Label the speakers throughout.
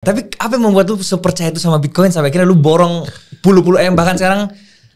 Speaker 1: Tapi apa yang membuat lu sepercaya itu sama Bitcoin sampai akhirnya lu borong puluh-puluh M, bahkan sekarang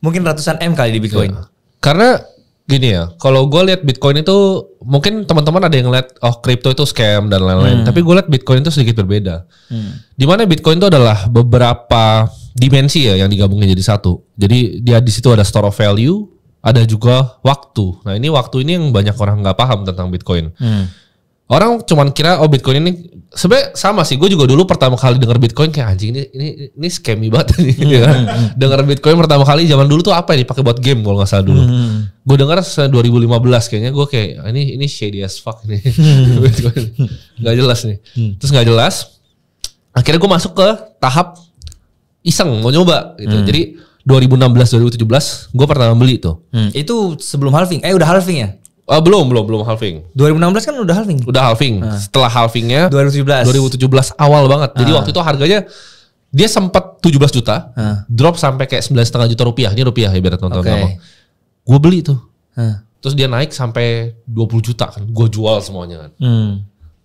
Speaker 1: mungkin ratusan M kali di Bitcoin?
Speaker 2: Ya. Karena gini ya, kalau gue lihat Bitcoin itu mungkin teman-teman ada yang lihat kripto itu scam dan lain-lain. Tapi gue lihat Bitcoin itu sedikit berbeda. Dimana Bitcoin itu adalah beberapa dimensi ya yang digabungin jadi satu. Jadi dia di situ ada store of value, ada juga waktu. Nah ini waktu ini yang banyak orang nggak paham tentang Bitcoin. Orang cuman kira Bitcoin ini sebenarnya sama sih. Gue juga dulu pertama kali denger Bitcoin kayak anjing ini scammy banget nih. Denger Bitcoin pertama kali zaman dulu tuh apa ya, dipakai buat game kalau nggak salah dulu. Gue denger 2015 kayaknya, gue kayak ini shady as fuck nih. Bitcoin nggak jelas nih. Terus nggak jelas. Akhirnya gue masuk ke tahap iseng mau nyoba gitu. Jadi 2016 2017 gue pertama beli tuh.
Speaker 1: Itu sebelum halving. Udah halving ya?
Speaker 2: Belum halving.
Speaker 1: 2016 kan udah halving.
Speaker 2: Udah halving. Setelah halvingnya
Speaker 1: 2017
Speaker 2: awal banget. Jadi waktu itu harganya dia sempat 17 juta, drop sampai kayak 9,5 juta rupiah. Ini rupiah ya biar teman-teman tahu. Gue beli tuh. Terus dia naik sampai 20 juta kan. Gue jual semuanya kan.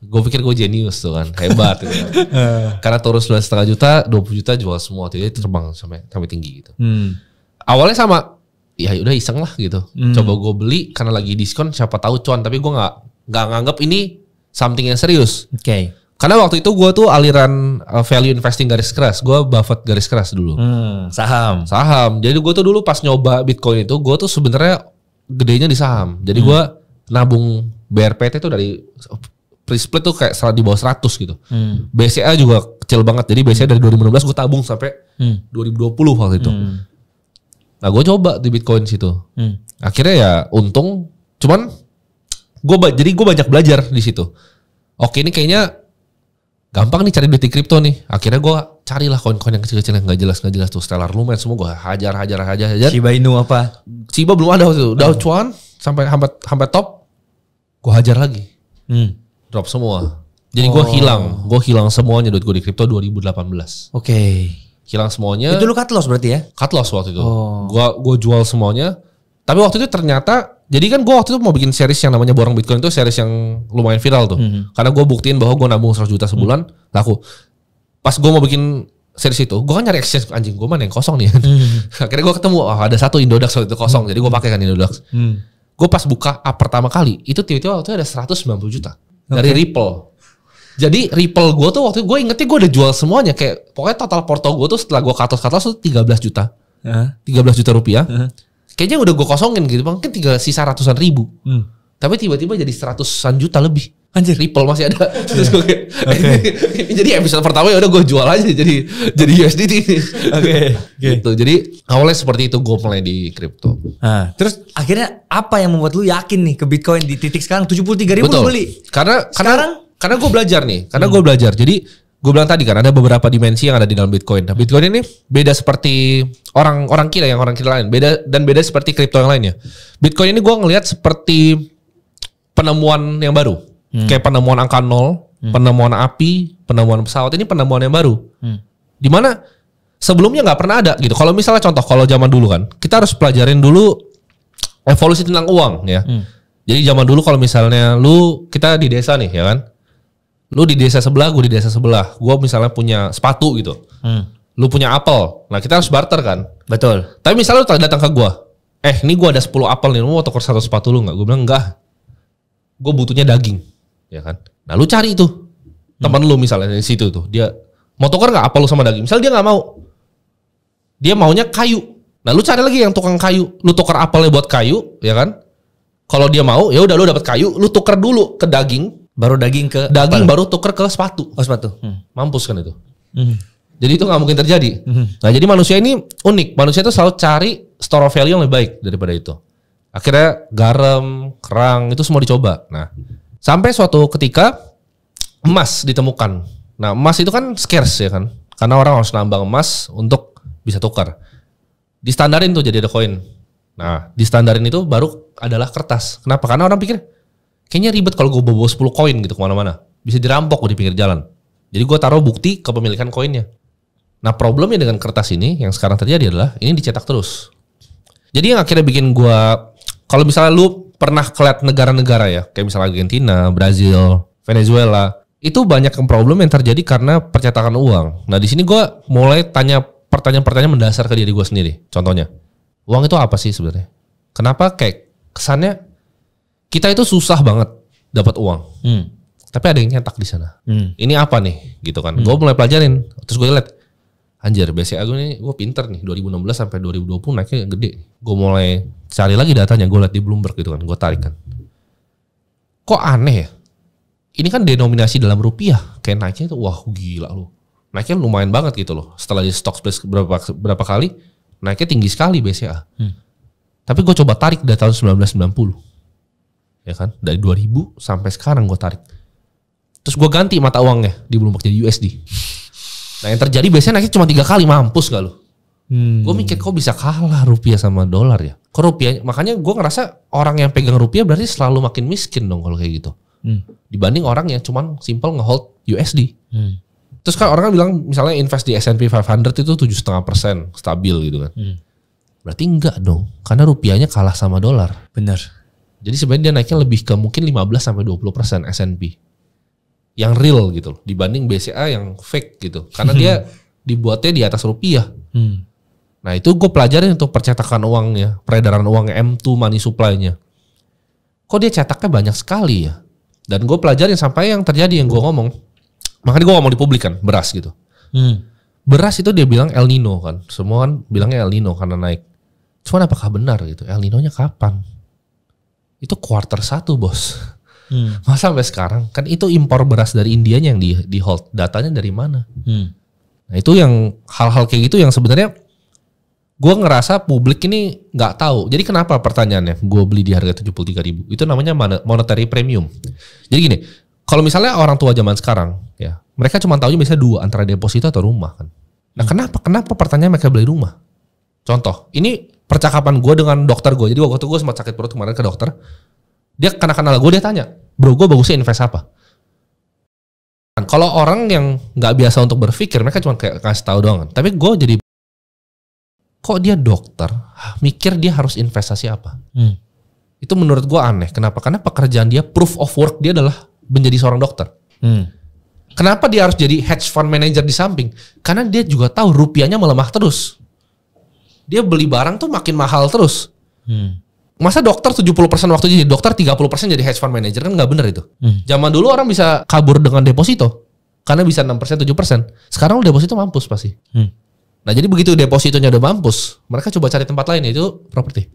Speaker 2: Gue pikir gue jenius tuh kan, hebat gitu kan. Karena turun 9,5 juta, 20 juta jual semua. Jadi terbang sampai tinggi gitu. Awalnya sama. Ya udah iseng lah gitu. Coba gue beli karena lagi diskon, siapa tahu cuan. Tapi gue nggak nganggap ini something yang serius. Karena waktu itu gue tuh aliran value investing garis keras. Gue Buffett garis keras dulu. Saham. Jadi gue tuh dulu pas nyoba Bitcoin itu, gue tuh sebenarnya gedenya di saham. Jadi gue nabung BRPT tuh dari pre-split tuh kayak di bawah 100 gitu. BCA juga kecil banget. Jadi BCA dari 2016 gue tabung sampai 2020 waktu itu. Nah gue coba di Bitcoin situ. Akhirnya ya untung. Cuman jadi gue banyak belajar di situ. Oke ini kayaknya gampang nih cari duit di kripto nih. Akhirnya gue carilah koin-koin yang kecil-kecil yang gak jelas tuh. Stellar Lumen semua gue hajar.
Speaker 1: Shiba Inu apa?
Speaker 2: Shiba belum ada waktu itu. Udah cuan sampai top. Gue hajar lagi. Drop semua. Jadi gue hilang semuanya duit gue di kripto 2018. Hilang semuanya.
Speaker 1: Itu lu cut loss berarti ya?
Speaker 2: Cut loss waktu itu. Gua jual semuanya. Tapi waktu itu ternyata, jadi kan gua waktu itu mau bikin series yang namanya Borong Bitcoin, itu series yang lumayan viral tuh. Karena gua buktiin bahwa gua nabung 100 juta sebulan, laku. Pas gua mau bikin series itu, gua kan nyari exchange, anjing gua mana yang kosong nih. Akhirnya gua ketemu, ada satu Indodax waktu itu kosong, jadi gua pakai kan Indodax. Gua pas buka pertama kali, itu tiba-tiba waktu itu ada 190 juta dari Ripple. Jadi Ripple gue tuh waktu itu gue ingetnya gue udah jual semuanya. Kayak pokoknya total porto gue tuh setelah gue cut loss tuh 13 juta. 13 juta rupiah. Kayaknya udah gue kosongin gitu. Mungkin tinggal sisa ratusan ribu. Tapi tiba-tiba jadi 100-an juta lebih.
Speaker 1: Anjir.
Speaker 2: Ripple masih ada. Terus gue kayak, jadi episode pertama ya udah gue jual aja jadi USDT. Gitu. Jadi awalnya seperti itu gue mulai di kripto.
Speaker 1: Terus akhirnya apa yang membuat lu yakin nih ke Bitcoin di titik sekarang 73.000 lu beli?
Speaker 2: Karena gue belajar nih. Jadi gue bilang tadi kan ada beberapa dimensi yang ada di dalam Bitcoin. Nah Bitcoin ini beda seperti orang kira lain. Beda seperti kripto yang lainnya. Bitcoin ini gue ngelihat seperti penemuan yang baru. Kayak penemuan angka 0, penemuan api, penemuan pesawat. Ini penemuan yang baru. Dimana sebelumnya gak pernah ada gitu. Kalau misalnya contoh, kalau zaman dulu kan, kita harus pelajarin dulu evolusi tentang uang ya. Jadi zaman dulu kalau misalnya kita di desa nih ya kan. Lu di desa sebelah, gue di desa sebelah. Gue misalnya punya sepatu gitu. Lu punya apel. Nah kita harus barter kan.
Speaker 1: Betul.
Speaker 2: Tapi misalnya lu datang ke gue. Ini gue ada 10 apel nih. Lu mau tukar 1 sepatu lu gak? Gue bilang enggak. Gue butuhnya daging. Ya kan. Nah lu cari itu. Teman lu misalnya di situ tuh. Dia mau tukar gak apel lu sama daging? Misalnya dia gak mau. Dia maunya kayu. Nah lu cari lagi yang tukang kayu. Lu tukar apelnya buat kayu. Ya kan. Kalau dia mau ya udah lu dapat kayu. Lu tukar dulu ke daging.
Speaker 1: Baru daging
Speaker 2: baru tuker ke sepatu.
Speaker 1: Sepatu.
Speaker 2: Mampus kan itu. Jadi itu gak mungkin terjadi. Nah jadi manusia ini unik. Manusia itu selalu cari store of value yang lebih baik daripada itu. Akhirnya garam, kerang itu semua dicoba. Nah sampai suatu ketika emas ditemukan. Nah emas itu kan scarce ya kan. Karena orang harus nambang emas untuk bisa tukar. Distandarin tuh jadi ada koin. Nah distandarin itu baru adalah kertas. Kenapa? Karena orang pikir kayaknya ribet kalau gue bawa 10 koin gitu kemana-mana. Bisa dirampok di pinggir jalan. Jadi gue taruh bukti kepemilikan koinnya. Nah problemnya dengan kertas ini yang sekarang terjadi adalah ini dicetak terus. Jadi yang akhirnya bikin gue, kalau misalnya lu pernah keliat negara-negara ya, kayak misalnya Argentina, Brazil, Venezuela, Itu banyak problem yang terjadi karena percetakan uang. Nah di sini gue mulai tanya pertanyaan-pertanyaan mendasar ke diri gue sendiri. Contohnya, uang itu apa sih sebenarnya? Kenapa kayak kesannya kita itu susah banget dapat uang, tapi ada yang nyetak di sana. Ini apa nih, gitu kan? Gue mulai pelajarin, terus gue liat, anjir BCA gue nih, gue pinter nih. 2016 sampai 2020 naiknya gede. Gue mulai cari lagi datanya, gue liat di Bloomberg gitu kan, gue tarik kan. Kok aneh ya? Ini kan denominasi dalam rupiah, kayak naiknya itu wah gila loh. Naiknya lumayan banget gitu loh. Setelah di stock split berapa kali, naiknya tinggi sekali BCA. Tapi gue coba tarik dari tahun 1990. Ya kan? Dari 2000 sampai sekarang gue tarik. Terus gue ganti mata uangnya di Bloomberg jadi USD. Nah yang terjadi biasanya naiknya cuma 3 kali, mampus gak lo? Gue mikir kok bisa kalah rupiah sama dolar ya? Kok rupiah? Makanya gue ngerasa orang yang pegang rupiah berarti selalu makin miskin dong kalau kayak gitu. Dibanding orang yang cuman simple ngehold USD. Terus kan orang kan bilang misalnya invest di S&P 500 itu 7,5% stabil gitu kan. Berarti enggak dong, karena rupiahnya kalah sama dolar.
Speaker 1: Benar.
Speaker 2: Jadi sebenarnya dia naiknya lebih ke mungkin 15-20% S&P. Yang real gitu dibanding BCA yang fake gitu. Karena dia dibuatnya di atas rupiah. Nah itu gue pelajarin untuk percetakan uangnya, peredaran uangnya, M2 money supply-nya. Kok dia cetaknya banyak sekali ya? Dan gue pelajarin sampai yang terjadi yang gue ngomong. Makanya gue ngomong di publik kan, beras gitu. Beras itu dia bilang El Nino kan. Semua kan bilangnya El Nino karena naik. Cuman apakah benar gitu? El Nino-nya kapan? Itu kuarter 1 bos. Masa sampai sekarang? Kan itu impor beras dari Indianya yang di hold. Datanya dari mana? Nah itu yang hal-hal kayak gitu yang sebenarnya gue ngerasa publik ini nggak tahu. Jadi kenapa pertanyaannya? Gue beli di harga 73.000. Itu namanya monetary premium. Jadi gini, kalau misalnya orang tua zaman sekarang, ya mereka cuma tahunya biasanya 2 antara deposito atau rumah kan. Nah kenapa pertanyaan mereka beli rumah? Contoh, ini percakapan gue dengan dokter gue. Jadi waktu gue sempat sakit perut kemarin ke dokter. Dia kenal gue, dia tanya, bro gue bagusnya invest apa? Kalau orang yang nggak biasa untuk berpikir, mereka cuma kayak kasih tahu doang kan. Tapi gue jadi, kok dia dokter, mikir dia harus investasi apa? Itu menurut gue aneh. Kenapa? Karena pekerjaan dia, proof of work dia adalah menjadi seorang dokter. Kenapa dia harus jadi hedge fund manager di samping? Karena dia juga tahu rupiahnya melemah terus. Dia beli barang tuh makin mahal terus. Masa dokter 70% waktu jadi dokter, 30% jadi hedge fund manager, kan nggak bener itu. Zaman dulu orang bisa kabur dengan deposito. Karena bisa 6%, 7%. Sekarang deposito mampus pasti. Nah jadi begitu depositonya udah mampus, mereka coba cari tempat lain, yaitu properti.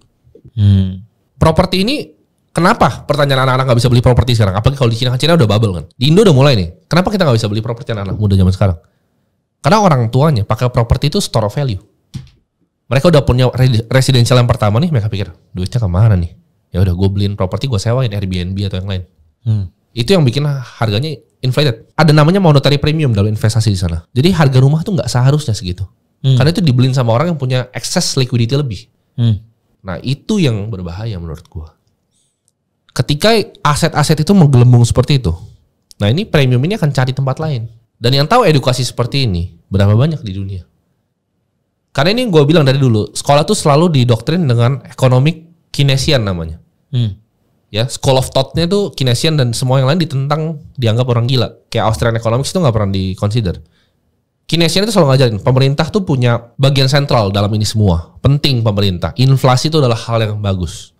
Speaker 2: Properti ini kenapa pertanyaan anak-anak gak bisa beli properti sekarang? Apalagi kalau di Cina udah bubble kan. Di Indo udah mulai nih. Kenapa kita gak bisa beli properti anak-anak muda zaman sekarang? Karena orang tuanya pakai properti itu store of value. Mereka udah punya residential yang pertama nih, mereka pikir duitnya kemana nih? Ya udah gue beliin properti, gue sewain Airbnb atau yang lain. Itu yang bikin harganya inflated. Ada namanya monetary premium dalam investasi di sana. Jadi harga rumah tuh nggak seharusnya segitu. Karena itu dibeliin sama orang yang punya excess liquidity lebih. Nah itu yang berbahaya menurut gue. Ketika aset-aset itu menggelembung seperti itu, nah ini premium ini akan cari tempat lain. Dan yang tahu edukasi seperti ini berapa banyak di dunia? Karena ini gue bilang dari dulu, sekolah tuh selalu didoktrin dengan economic Keynesian namanya. Ya, school of thought-nya tuh Keynesian dan semua yang lain ditentang, dianggap orang gila. Kayak Austrian economics itu nggak pernah di-consider. Keynesian itu selalu ngajarin pemerintah tuh punya bagian sentral dalam ini semua. Penting pemerintah. Inflasi itu adalah hal yang bagus.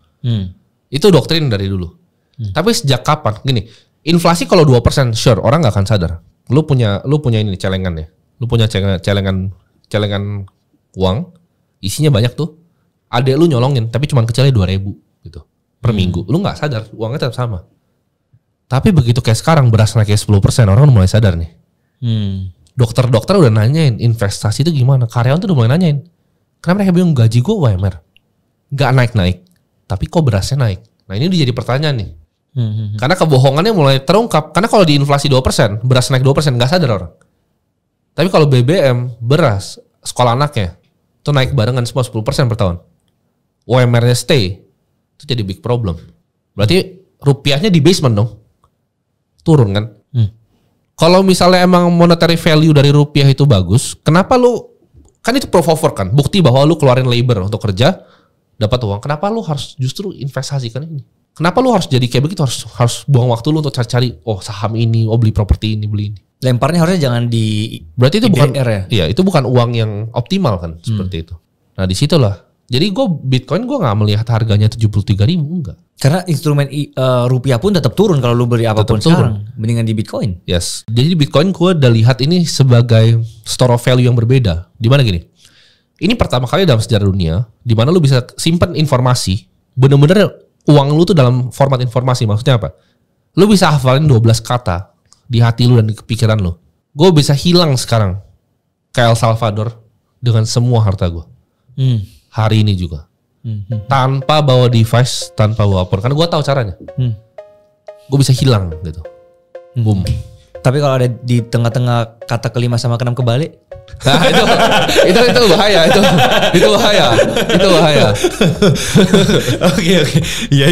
Speaker 2: Itu doktrin dari dulu. Tapi sejak kapan? Gini, inflasi kalau 2% sure orang nggak akan sadar. Lu punya ini celengan ya. Lu punya celengan uang, isinya banyak tuh. Adek lu nyolongin, tapi cuma kecilnya 2.000 gitu per minggu. Lu nggak sadar, uangnya tetap sama. Tapi begitu kayak sekarang beras naiknya 10%, orang udah mulai sadar nih. Dokter-dokter udah nanyain investasi itu gimana. Karyawan tuh udah mulai nanyain. Karena mereka bilang gaji gue UMR nggak naik-naik, tapi kok berasnya naik. Nah ini udah jadi pertanyaan nih. Karena kebohongannya mulai terungkap. Karena kalau diinflasi 2%, beras naik 2%, nggak sadar orang. Tapi kalau BBM, beras, sekolah anaknya, itu naik barengan semua 10% per tahun. UMR-nya stay, itu jadi big problem. Berarti rupiahnya di basement dong. Turun kan? Kalau misalnya emang monetary value dari rupiah itu bagus, kenapa lu, kan itu proof of work kan, bukti bahwa lu keluarin labor untuk kerja, dapat uang. Kenapa lu harus justru investasikan ini? Kenapa lu harus jadi kayak begitu? Harus buang waktu lu untuk cari-cari, oh saham ini, oh beli properti ini, beli ini.
Speaker 1: Lemparnya harusnya jangan di.
Speaker 2: Berarti itu bukan
Speaker 1: ya?
Speaker 2: Iya, itu bukan uang yang optimal kan, seperti itu. Nah, di situlah. Jadi Bitcoin gue nggak melihat harganya 73.000, enggak.
Speaker 1: Karena instrumen rupiah pun tetap turun kalau lu beli apapun sekarang. Mendingan di Bitcoin.
Speaker 2: Yes. Jadi di Bitcoin gue udah lihat ini sebagai store of value yang berbeda. Dimana gini? Ini pertama kali dalam sejarah dunia di mana lu bisa simpan informasi. Bener-bener uang lu tuh dalam format informasi. Maksudnya apa? Lu bisa hafalin 12 kata di hati lu dan di kepikiran lu. Gue bisa hilang sekarang ke El Salvador dengan semua harta gue. Hari ini juga. Tanpa bawa device, tanpa bawa apa. Karena gue tahu caranya. Gue bisa hilang gitu. Boom.
Speaker 1: Tapi kalau ada di tengah-tengah kata kelima sama keenam kebalik.
Speaker 2: Nah, itu bahaya, itu bahaya.
Speaker 1: Oke. Iya.